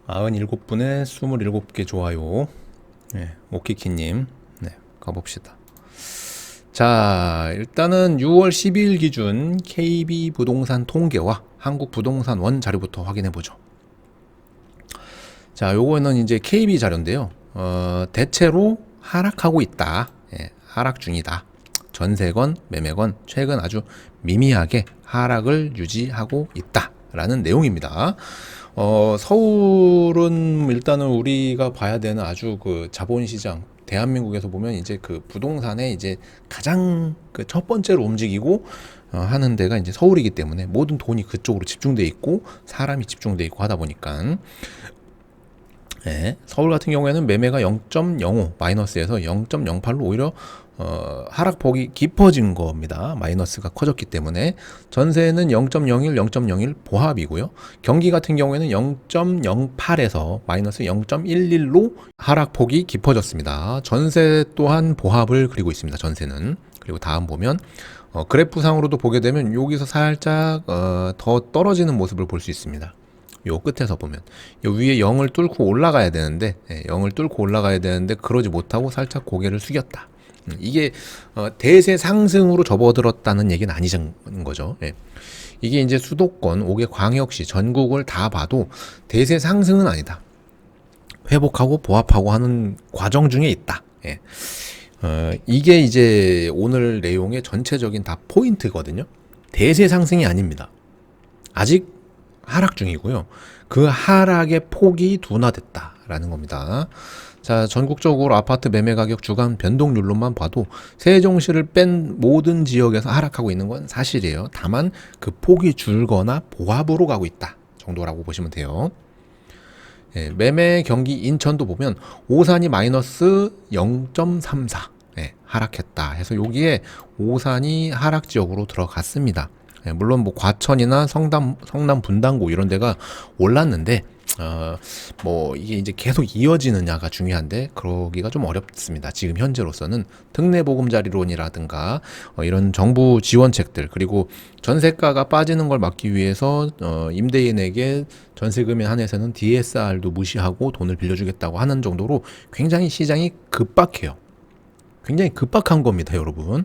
97분에 27개 좋아요. 네, 오키키님. 네, 가봅시다. 자, 일단은 6월 12일 기준 KB 부동산 통계와 한국 부동산 원 자료부터 확인해 보죠. 자, 요거는 이제 KB 자료인데요. 대체로 하락하고 있다. 예, 하락 중이다. 전세건, 매매건 최근 아주 미미하게 하락을 유지하고 있다라는 내용입니다. 서울은 일단은 우리가 봐야 되는 아주 그 자본시장, 대한민국에서 보면 이제 그 부동산에 이제 가장 그 첫 번째로 움직이고 하는 데가 이제 서울이기 때문에 모든 돈이 그쪽으로 집중돼 있고 사람이 집중돼 있고 하다 보니까 네, 서울 같은 경우에는 매매가 0.05 마이너스에서 0.08로 오히려 하락폭이 깊어진 겁니다. 마이너스가 커졌기 때문에 전세는 0.01, 0.01 보합이고요. 경기 같은 경우에는 0.08에서 마이너스 0.11로 하락폭이 깊어졌습니다. 전세 또한 보합을 그리고 있습니다. 전세는. 그리고 다음 보면 그래프상으로도 보게 되면 여기서 살짝 더 떨어지는 모습을 볼 수 있습니다. 요 끝에서 보면 요 위에 0을 뚫고 올라가야 되는데 0을 뚫고 올라가야 되는데 그러지 못하고 살짝 고개를 숙였다. 이게 대세 상승으로 접어들었다는 얘기는 아니는 거죠. 예. 이게 이제 수도권 5개 광역시 전국을 다 봐도 대세 상승은 아니다. 회복하고 보합하고 하는 과정 중에 있다. 예. 이게 이제 오늘 내용의 전체적인 다 포인트거든요. 대세 상승이 아닙니다. 아직 하락 중이고요. 그 하락의 폭이 둔화됐다라는 겁니다. 자, 전국적으로 아파트 매매 가격 주간 변동률로만 봐도 세종시를 뺀 모든 지역에서 하락하고 있는 건 사실이에요. 다만 그 폭이 줄거나 보합으로 가고 있다 정도라고 보시면 돼요. 예, 매매 경기 인천도 보면 오산이 마이너스 0.34 하락했다 해서 여기에 오산이 하락 지역으로 들어갔습니다. 물론 뭐 과천이나 성남 분당구 이런 데가 올랐는데 뭐 이게 이제 계속 이어지느냐가 중요한데 그러기가 좀 어렵습니다. 지금 현재로서는 특례보금자리론이라든가 이런 정부 지원책들 그리고 전세가가 빠지는 걸 막기 위해서 임대인에게 전세금에 한해서는 DSR도 무시하고 돈을 빌려주겠다고 하는 정도로 굉장히 시장이 급박해요. 굉장히 급박한 겁니다, 여러분.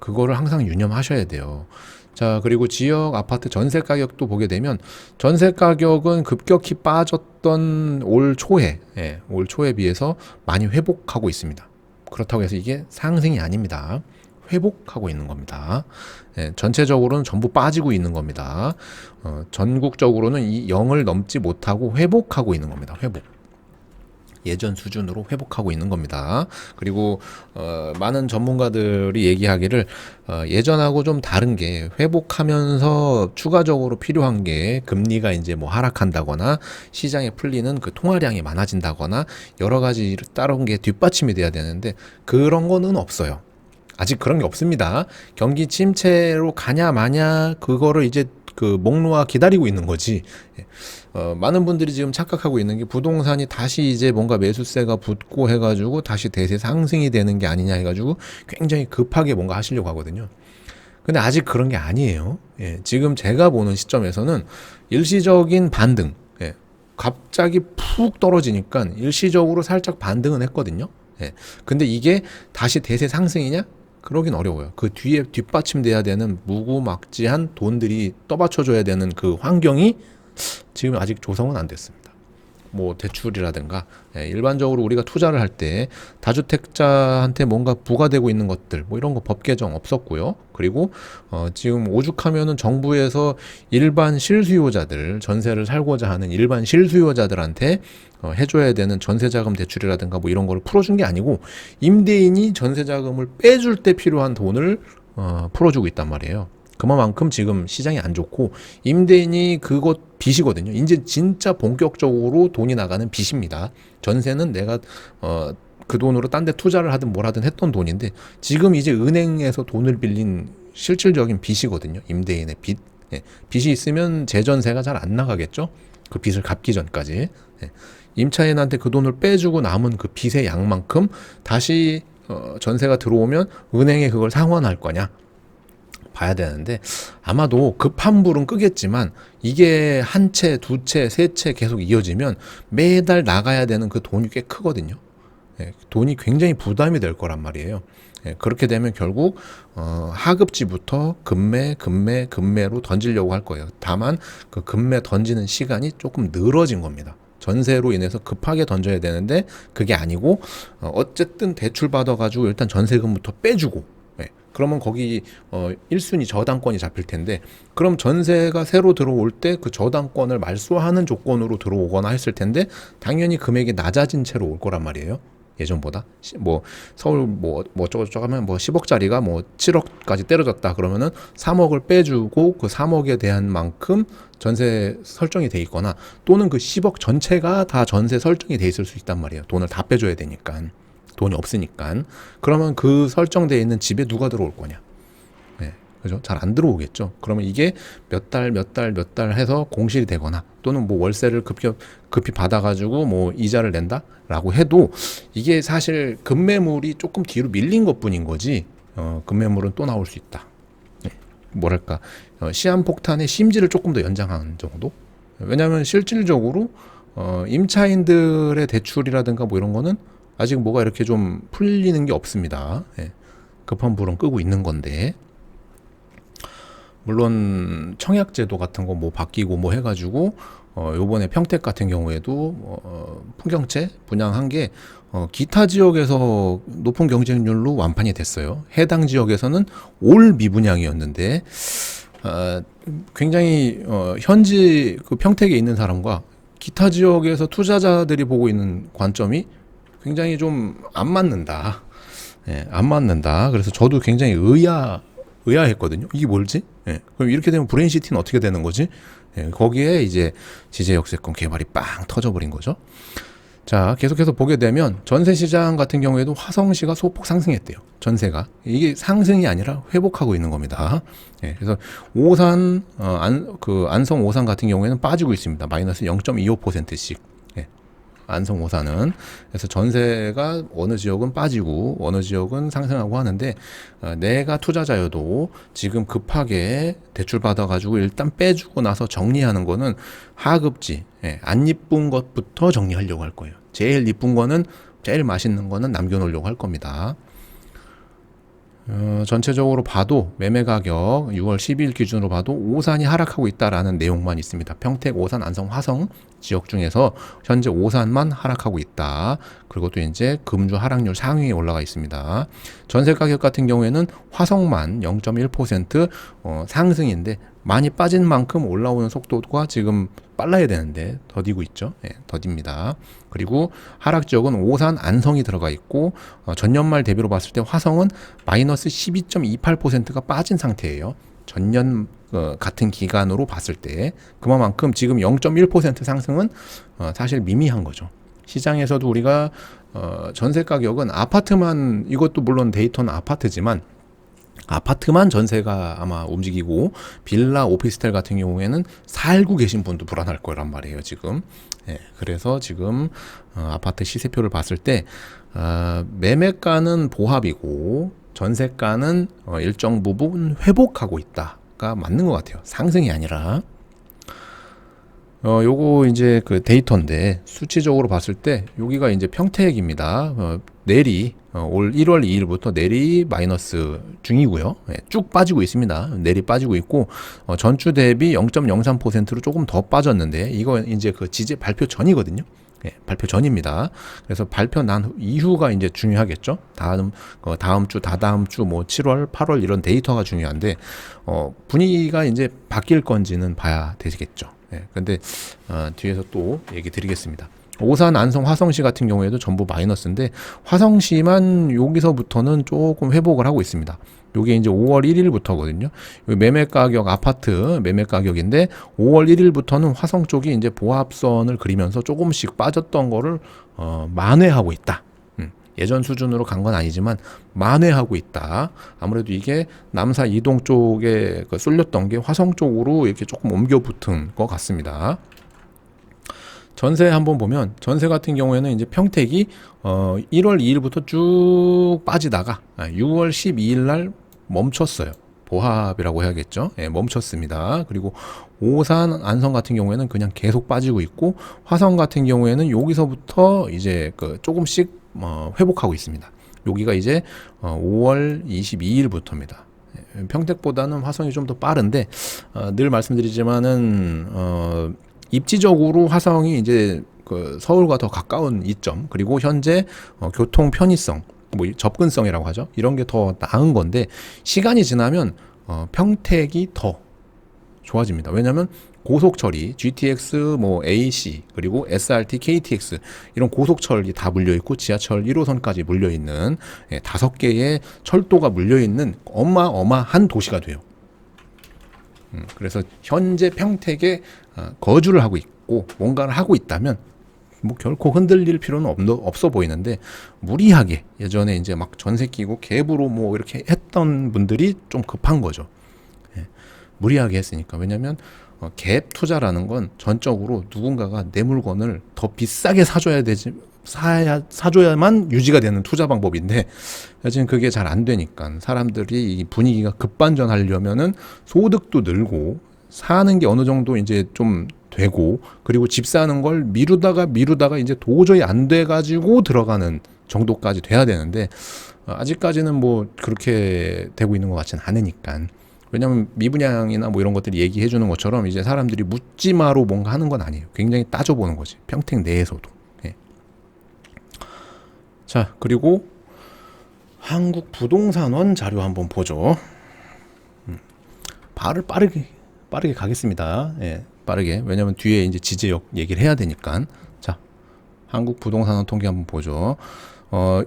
그거를 항상 유념하셔야 돼요. 자, 그리고 지역 아파트 전세 가격도 보게 되면 전세 가격은 급격히 빠졌던 올 초에 비해서 많이 회복하고 있습니다. 그렇다고 해서 이게 상승이 아닙니다. 회복하고 있는 겁니다. 전체적으로는 전부 빠지고 있는 겁니다. 전국적으로는 이 0을 넘지 못하고 회복하고 있는 겁니다. 회복. 예전 수준으로 회복하고 있는 겁니다. 그리고 많은 전문가들이 얘기하기를 예전하고 좀 다른 게 회복하면서 추가적으로 필요한 게 금리가 이제 뭐 하락한다거나 시장에 풀리는 그 통화량이 많아진다거나 여러 가지 따른 게 뒷받침이 돼야 되는데 그런 거는 없어요. 아직 그런 게 없습니다. 경기 침체로 가냐 마냐 그거를 이제 그 목놓아 기다리고 있는 거지. 많은 분들이 지금 착각하고 있는 게 부동산이 다시 이제 뭔가 매수세가 붙고 해가지고 다시 대세 상승이 되는 게 아니냐 해가지고 굉장히 급하게 뭔가 하시려고 하거든요. 근데 아직 그런 게 아니에요. 지금 제가 보는 시점에서는 일시적인 반등, 갑자기 푹 떨어지니까 일시적으로 살짝 반등은 했거든요. 근데 이게 다시 대세 상승이냐? 그러긴 어려워요. 그 뒤에 뒷받침돼야 되는 무구막지한 돈들이 떠받쳐줘야 되는 그 환경이 지금 아직 조성은 안 됐습니다. 뭐 대출이라든가 일반적으로 우리가 투자를 할 때 다주택자한테 뭔가 부과되고 있는 것들 뭐 이런 거 법 개정 없었고요. 그리고 지금 오죽하면은 정부에서 일반 실수요자들 전세를 살고자 하는 일반 실수요자들한테 해줘야 되는 전세자금 대출이라든가 뭐 이런 거를 풀어준 게 아니고 임대인이 전세자금을 빼줄 때 필요한 돈을 풀어주고 있단 말이에요. 그만큼 지금 시장이 안 좋고 임대인이 그것 빚이거든요. 이제 진짜 본격적으로 돈이 나가는 빚입니다. 전세는 내가 그 돈으로 딴 데 투자를 하든 뭘 하든 했던 돈인데 지금 이제 은행에서 돈을 빌린 실질적인 빚이거든요. 임대인의 빚. 빚이 있으면 재전세가 잘 안 나가겠죠. 그 빚을 갚기 전까지. 임차인한테 그 돈을 빼주고 남은 그 빚의 양만큼 다시 전세가 들어오면 은행에 그걸 상환할 거냐. 봐야 되는데 아마도 급한 불은 끄겠지만 이게 한 채, 두 채, 세 채 계속 이어지면 매달 나가야 되는 그 돈이 꽤 크거든요. 예, 돈이 굉장히 부담이 될 거란 말이에요. 예, 그렇게 되면 결국 하급지부터 급매로 던지려고 할 거예요. 다만 그 급매 던지는 시간이 조금 늘어진 겁니다. 전세로 인해서 급하게 던져야 되는데 그게 아니고 어쨌든 대출 받아가지고 일단 전세금부터 빼주고, 예, 그러면 거기 1순위 저당권이 잡힐 텐데, 그럼 전세가 새로 들어올 때 그 저당권을 말소하는 조건으로 들어오거나 했을 텐데 당연히 금액이 낮아진 채로 올 거란 말이에요. 예전보다 뭐 서울 뭐 어쩌고저쩌고 하면 뭐 10억짜리가 뭐 7억까지 때려졌다 그러면은 3억을 빼주고 그 3억에 대한 만큼 전세 설정이 돼 있거나, 또는 그 10억 전체가 다 전세 설정이 돼 있을 수 있단 말이에요. 돈을 다 빼줘야 되니까, 돈이 없으니까. 그러면 그 설정돼 있는 집에 누가 들어올 거냐? 네, 그죠? 잘 안 들어오겠죠. 그러면 이게 몇 달 해서 공실이 되거나, 또는 뭐 월세를 급히 받아가지고 뭐 이자를 낸다라고 해도 이게 사실 급매물이 조금 뒤로 밀린 것뿐인 거지, 급매물은 또 나올 수 있다. 네, 뭐랄까, 시한폭탄의 심지를 조금 더 연장한 정도. 왜냐하면 실질적으로 임차인들의 대출이라든가 뭐 이런 거는 아직 뭐가 이렇게 좀 풀리는 게 없습니다. 예, 급한 불은 끄고 있는 건데, 물론 청약제도 같은 거 뭐 바뀌고 뭐 해가지고 요번에 평택 같은 경우에도 풍경채 분양한 게 기타 지역에서 높은 경쟁률로 완판이 됐어요. 해당 지역에서는 올 미분양이었는데 굉장히 현지 그 평택에 있는 사람과 기타 지역에서 투자자들이 보고 있는 관점이 굉장히 좀 안 맞는다. 예, 안 맞는다. 그래서 저도 굉장히 의아했거든요. 이게 뭘지? 예, 그럼 이렇게 되면 브레인시티는 어떻게 되는 거지? 예, 거기에 이제 지제역세권 개발이 빵 터져버린 거죠. 자, 계속해서 보게 되면 전세 시장 같은 경우에도 화성시가 소폭 상승했대요. 전세가. 이게 상승이 아니라 회복하고 있는 겁니다. 예, 그래서 오산, 안성 오산 같은 경우에는 빠지고 있습니다. 마이너스 0.25%씩. 예, 안성 오산은. 그래서 전세가 어느 지역은 빠지고 어느 지역은 상승하고 하는데, 내가 투자자여도 지금 급하게 대출 받아가지고 일단 빼주고 나서 정리하는 거는 하급지, 예, 안 이쁜 것부터 정리하려고 할 거예요. 제일 이쁜 거는, 제일 맛있는 거는 남겨놓으려고 할 겁니다. 전체적으로 봐도 매매 가격 6월 12일 기준으로 봐도 오산이 하락하고 있다라는 내용만 있습니다. 평택, 오산, 안성, 화성 지역 중에서 현재 오산만 하락하고 있다. 그리고 또 이제 금주 하락률 상위에 올라가 있습니다. 전세 가격 같은 경우에는 화성만 0.1% 상승인데, 많이 빠진 만큼 올라오는 속도가 지금 빨라야 되는데 더디고 있죠. 예, 더딥니다. 그리고 하락 지역은 오산, 안성이 들어가 있고, 전년 말 대비로 봤을 때 화성은 마이너스 12.28%가 빠진 상태예요. 전년 같은 기간으로 봤을 때 그만큼 지금 0.1% 상승은 사실 미미한 거죠. 시장에서도 우리가 전세 가격은 아파트만, 이것도 물론 데이터는 아파트지만 아파트만 전세가 아마 움직이고, 빌라, 오피스텔 같은 경우에는 살고 계신 분도 불안할 거란 말이에요, 지금. 예, 그래서 지금 아파트 시세표를 봤을 때 매매가는 보합이고 전세가는 일정 부분 회복하고 있다가 맞는 것 같아요. 상승이 아니라. 요거 이제 그 데이터인데 수치적으로 봤을 때 여기가 이제 평택입니다. 내리 올 1월 2일부터 내리 마이너스 중이고요. 예, 쭉 빠지고 있습니다. 내리 빠지고 있고, 전주 대비 0.03%로 조금 더 빠졌는데, 이거 이제 그 지제 발표 전이거든요. 예, 발표 전입니다. 그래서 발표 난 이후가 이제 중요하겠죠. 다음 주, 다다음 주, 뭐 7월, 8월 이런 데이터가 중요한데, 분위기가 이제 바뀔 건지는 봐야 되겠죠. 예, 근데 뒤에서 또 얘기 드리겠습니다. 오산, 안성, 화성시 같은 경우에도 전부 마이너스인데, 화성시만 여기서부터는 조금 회복을 하고 있습니다. 요게 이제 5월 1일부터거든요. 매매 가격, 아파트 매매 가격인데 5월 1일부터는 화성 쪽이 이제 보합선을 그리면서 조금씩 빠졌던 거를 만회하고 있다. 예전 수준으로 간 건 아니지만 만회하고 있다. 아무래도 이게 남사 이동 쪽에 쏠렸던 게 화성 쪽으로 이렇게 조금 옮겨 붙은 것 같습니다. 전세 한번 보면, 전세 같은 경우에는 이제 평택이 1월 2일부터 쭉 빠지다가 6월 12일 날 멈췄어요. 보합이라고 해야겠죠. 예, 멈췄습니다. 그리고 오산, 안성 같은 경우에는 그냥 계속 빠지고 있고, 화성 같은 경우에는 여기서부터 이제 그 조금씩 회복하고 있습니다. 여기가 이제 5월 22일부터입니다. 평택보다는 화성이 좀 더 빠른데, 늘 말씀드리지만은 입지적으로 화성이 이제 그 서울과 더 가까운 이점, 그리고 현재 교통 편의성, 뭐 접근성이라고 하죠. 이런 게 더 나은 건데, 시간이 지나면 평택이 더 좋아집니다. 왜냐하면 고속철이 GTX, 뭐 AC, 그리고 SRT, KTX 이런 고속철이 다 물려 있고, 지하철 1호선까지 물려 있는 5개의 철도가 물려 있는 어마어마한 도시가 돼요. 그래서 현재 평택에 거주를 하고 있고 뭔가를 하고 있다면 뭐 결코 흔들릴 필요는 없어 보이는데, 무리하게 예전에 이제 막 전세 끼고 갭으로 뭐 이렇게 했던 분들이 좀 급한 거죠. 예, 무리하게 했으니까. 왜냐면 갭 투자라는 건 전적으로 누군가가 내 물건을 더 비싸게 사줘야만 유지가 되는 투자 방법인데, 요즘 그게 잘 안 되니까 사람들이 이 분위기가 급반전하려면은 소득도 늘고 사는 게 어느 정도 이제 좀 되고, 그리고 집 사는 걸 미루다가 이제 도저히 안 돼 가지고 들어가는 정도까지 돼야 되는데, 아직까지는 뭐 그렇게 되고 있는 것 같지는 않으니까. 왜냐면 미분양이나 뭐 이런 것들이 얘기해 주는 것처럼 이제 사람들이 묻지마로 뭔가 하는 건 아니에요. 굉장히 따져보는 거지, 평택 내에서도. 예. 자, 그리고 한국 부동산원 자료 한번 보죠. 빠르게 가겠습니다. 예, 빠르게. 왜냐면 뒤에 이제 지제역 얘기를 해야 되니까. 자, 한국 부동산원 통계 한번 보죠.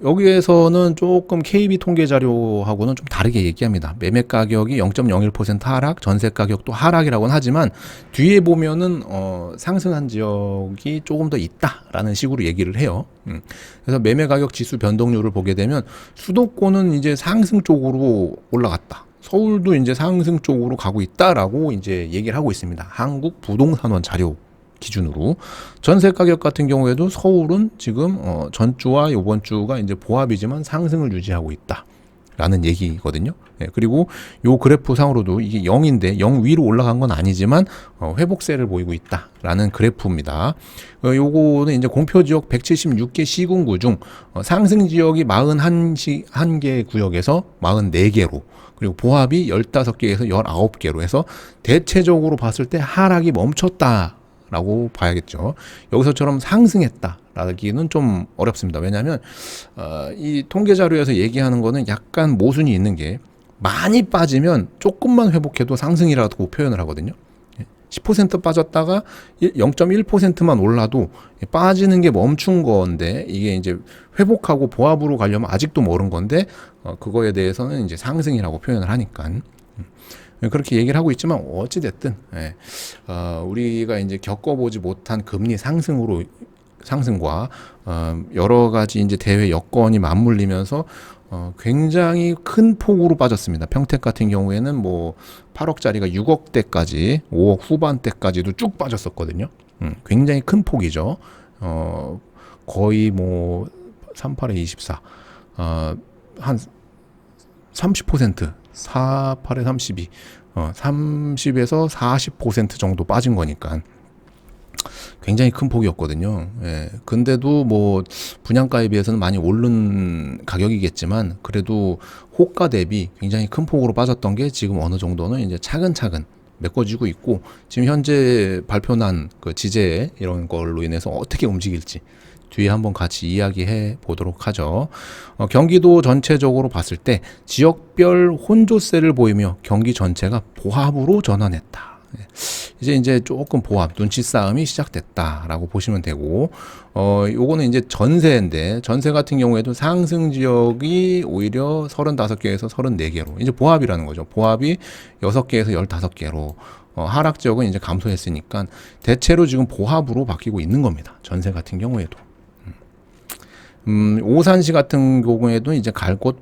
여기에서는 조금 KB 통계 자료하고는 좀 다르게 얘기합니다. 매매 가격이 0.01% 하락, 전세 가격도 하락이라고는 하지만 뒤에 보면은 상승한 지역이 조금 더 있다라는 식으로 얘기를 해요. 그래서 매매 가격 지수 변동률을 보게 되면 수도권은 이제 상승 쪽으로 올라갔다. 서울도 이제 상승 쪽으로 가고 있다라고 이제 얘기를 하고 있습니다. 한국 부동산원 자료 기준으로. 전세 가격 같은 경우에도 서울은 지금 전주와 이번 주가 이제 보합이지만 상승을 유지하고 있다라는 얘기거든요. 예, 그리고 요 그래프 상으로도 이게 0인데 0 위로 올라간 건 아니지만 회복세를 보이고 있다라는 그래프입니다. 요거는 이제 공표 지역 176개 시군구 중 상승 지역이 41개 구역에서 44개로, 그리고 보합이 15개에서 19개로 해서 대체적으로 봤을 때 하락이 멈췄다 라고 봐야겠죠. 여기서처럼 상승했다라기는 좀 어렵습니다. 왜냐하면 이 통계 자료에서 얘기하는 거는 약간 모순이 있는 게, 많이 빠지면 조금만 회복해도 상승이라고 표현을 하거든요. 10% 빠졌다가 0.1%만 올라도 빠지는 게 멈춘 건데, 이게 이제 회복하고 보합으로 가려면 아직도 모른 건데, 그거에 대해서는 이제 상승이라고 표현을 하니까. 그렇게 얘기를 하고 있지만 어찌 됐든 우리가 이제 겪어보지 못한 금리 상승과 여러 가지 이제 대외 여건이 맞물리면서 굉장히 큰 폭으로 빠졌습니다. 평택 같은 경우에는 뭐 8억짜리가 6억대까지, 5억 후반대까지도 쭉 빠졌었거든요. 굉장히 큰 폭이죠. 거의 뭐 38에 24, 한 30%, 48에 32, 30에서 40% 정도 빠진 거니까 굉장히 큰 폭이었거든요. 예. 근데도 뭐 분양가에 비해서는 많이 오른 가격이겠지만, 그래도 호가 대비 굉장히 큰 폭으로 빠졌던 게 지금 어느 정도는 이제 차근차근 메꿔지고 있고, 지금 현재 발표난 그 지제 이런 걸로 인해서 어떻게 움직일지 뒤에 한번 같이 이야기해 보도록 하죠. 경기도 전체적으로 봤을 때 지역별 혼조세를 보이며 경기 전체가 보합으로 전환했다. 이제 조금 보합, 눈치 싸움이 시작됐다라고 보시면 되고, 요거는 이제 전세인데, 전세 같은 경우에도 상승 지역이 오히려 35개에서 34개로, 이제 보합이라는 거죠. 보합이 6개에서 15개로, 하락 지역은 이제 감소했으니까 대체로 지금 보합으로 바뀌고 있는 겁니다. 전세 같은 경우에도. 오산시 같은 경우에도 이제 갈 곳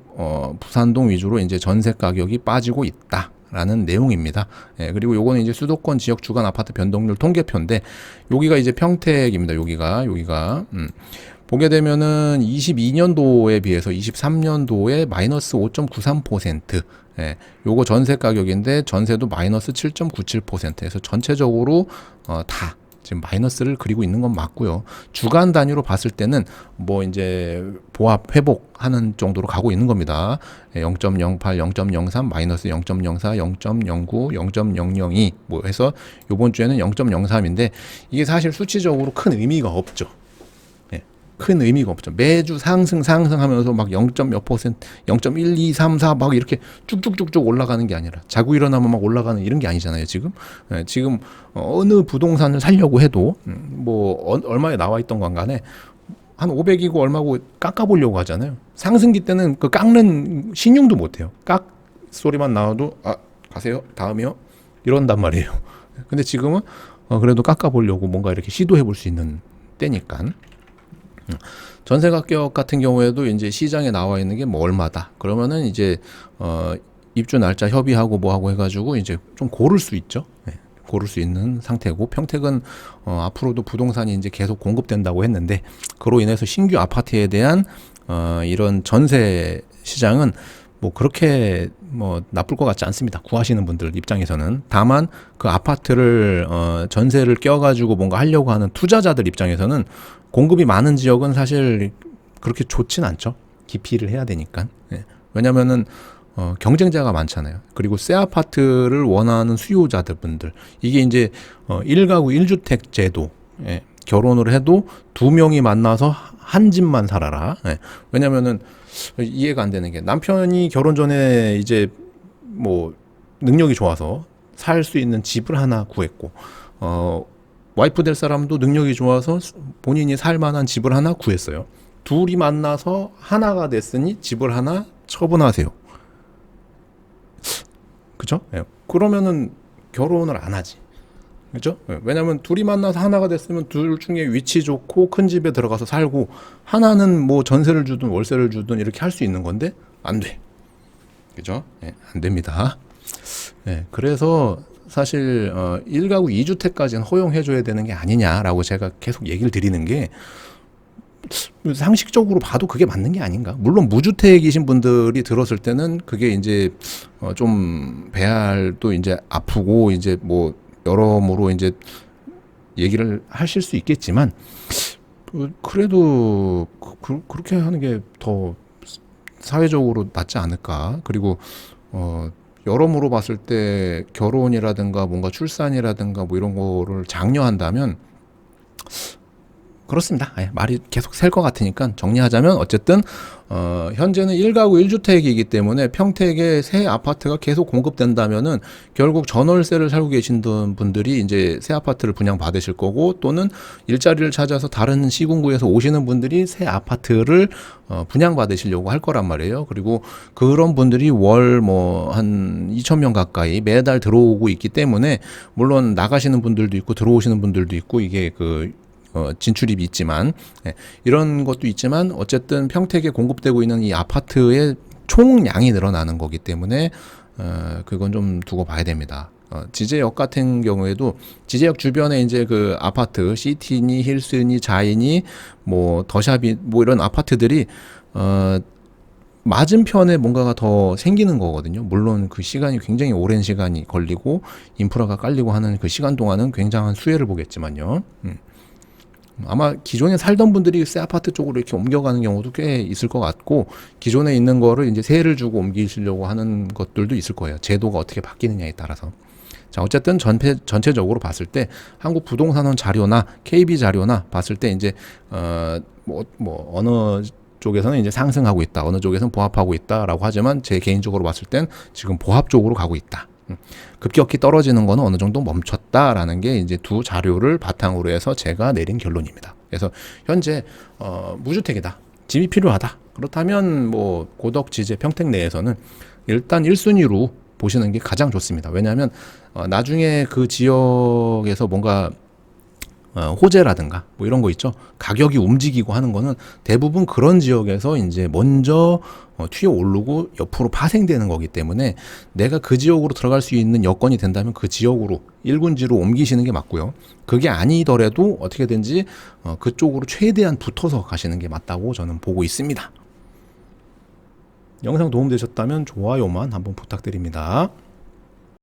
부산동 위주로 이제 전세 가격이 빠지고 있다라는 내용입니다. 예, 그리고 요거는 이제 수도권 지역 주간 아파트 변동률 통계표인데, 여기가 이제 평택입니다. 여기가 보게 되면은 22년도에 비해서 23년도에 마이너스 5.93%, 예, 요거 전세 가격인데 전세도 마이너스 7.97%에서 전체적으로 다 지금 마이너스를 그리고 있는 건 맞고요. 주간 단위로 봤을 때는 뭐 이제 보합 회복하는 정도로 가고 있는 겁니다. 0.08, 0.03, 마이너스 0.04, 0.09, 0.002 뭐 해서 요번 주에는 0.03인데 이게 사실 수치적으로 큰 의미가 없죠. 큰 의미가 없죠. 매주 상승하면서 막 0. 몇 퍼센트, 0.1234 막 이렇게 쭉쭉쭉쭉 올라가는 게 아니라 자고 일어나면 막 올라가는 이런 게 아니잖아요. 지금 어느 부동산을 살려고 해도 뭐 얼마에 나와 있던 건 간에 한 500이고 얼마고 깎아보려고 하잖아요. 상승기 때는 그 깎는 신용도 못해요. 깎 소리만 나와도 가세요. 다음이요. 이런단 말이에요. 근데 지금은 그래도 깎아보려고 뭔가 이렇게 시도해볼 수 있는 때니까. 전세 가격 같은 경우에도 이제 시장에 나와 있는 게 뭐 얼마다. 그러면은 이제 입주 날짜 협의하고 뭐 하고 해가지고 이제 좀 고를 수 있죠. 네, 고를 수 있는 상태고 평택은 앞으로도 부동산이 이제 계속 공급된다고 했는데 그로 인해서 신규 아파트에 대한 이런 전세 시장은 뭐 그렇게 뭐 나쁠 것 같지 않습니다. 구하시는 분들 입장에서는. 다만 그 아파트를 전세를 껴가지고 뭔가 하려고 하는 투자자들 입장에서는 공급이 많은 지역은 사실 그렇게 좋진 않죠. 기피를 해야 되니까. 예. 왜냐면은 경쟁자가 많잖아요. 그리고 새 아파트를 원하는 수요자들 분들 이게 이제 1가구 1주택 제도. 예. 결혼을 해도 두 명이 만나서 한 집만 살아라. 예. 왜냐면은 이해가 안 되는 게 남편이 결혼 전에 이제 뭐 능력이 좋아서 살 수 있는 집을 하나 구했고 와이프 될 사람도 능력이 좋아서 본인이 살 만한 집을 하나 구했어요. 둘이 만나서 하나가 됐으니 집을 하나 처분하세요. 그죠? 예. 그러면은 결혼을 안 하지. 그죠? 예. 왜냐면 둘이 만나서 하나가 됐으면 둘 중에 위치 좋고 큰 집에 들어가서 살고 하나는 뭐 전세를 주든 월세를 주든 이렇게 할 수 있는 건데 안 돼. 그죠? 예. 안 됩니다. 예. 그래서 사실 1가구 2주택까지는 허용해줘야 되는 게 아니냐라고 제가 계속 얘기를 드리는 게 상식적으로 봐도 그게 맞는 게 아닌가. 물론 무주택이신 분들이 들었을 때는 그게 이제 좀 배알도 이제 아프고 이제 뭐 여러모로 이제 얘기를 하실 수 있겠지만 그래도 그렇게 하는 게 더 사회적으로 낫지 않을까. 그리고 여러모로 봤을 때 결혼이라든가 뭔가 출산이라든가 뭐 이런 거를 장려한다면 그렇습니다. 말이 계속 셀 것 같으니까 정리하자면 어쨌든 현재는 1가구 1주택이기 때문에 평택에 새 아파트가 계속 공급된다면은 결국 전월세를 살고 계신 분들이 이제 새 아파트를 분양받으실 거고 또는 일자리를 찾아서 다른 시군구에서 오시는 분들이 새 아파트를 분양받으시려고 할 거란 말이에요. 그리고 그런 분들이 월 뭐 한 2,000명 가까이 매달 들어오고 있기 때문에 물론 나가시는 분들도 있고 들어오시는 분들도 있고 이게 진출입이 있지만 이런 것도 있지만 어쨌든 평택에 공급되고 있는 이 아파트의 총량이 늘어나는 거기 때문에 그건 좀 두고 봐야 됩니다. 지제역 같은 경우에도 지제역 주변에 이제 그 아파트 시티니 힐스니 자이니 뭐 더샵이 뭐 이런 아파트들이 맞은편에 뭔가가 더 생기는 거거든요. 물론 그 시간이 굉장히 오랜 시간이 걸리고 인프라가 깔리고 하는 그 시간 동안은 굉장한 수혜를 보겠지만요. 아마 기존에 살던 분들이 새 아파트 쪽으로 이렇게 옮겨가는 경우도 꽤 있을 것 같고 기존에 있는 거를 이제 세를 주고 옮기시려고 하는 것들도 있을 거예요. 제도가 어떻게 바뀌느냐에 따라서. 자, 어쨌든 전체적으로 봤을 때 한국 부동산원 자료나 KB 자료나 봤을 때 이제 어느 쪽에서는 이제 상승하고 있다, 어느 쪽에서는 보합하고 있다라고 하지만 제 개인적으로 봤을 땐 지금 보합 쪽으로 가고 있다. 급격히 떨어지는 거는 어느 정도 멈췄다라는 게 이제 두 자료를 바탕으로 해서 제가 내린 결론입니다. 그래서 현재 무주택이다, 집이 필요하다. 그렇다면 뭐 고덕, 지제, 평택 내에서는 일단 1순위로 보시는 게 가장 좋습니다. 왜냐하면 나중에 그 지역에서 뭔가 호재라든가 뭐 이런 거 있죠. 가격이 움직이고 하는 거는 대부분 그런 지역에서 이제 먼저 튀어 오르고 옆으로 파생되는 거기 때문에 내가 그 지역으로 들어갈 수 있는 여건이 된다면 그 지역으로 1군지로 옮기시는 게 맞고요. 그게 아니더라도 어떻게든지 그쪽으로 최대한 붙어서 가시는 게 맞다고 저는 보고 있습니다. 영상 도움되셨다면 좋아요만 한번 부탁드립니다.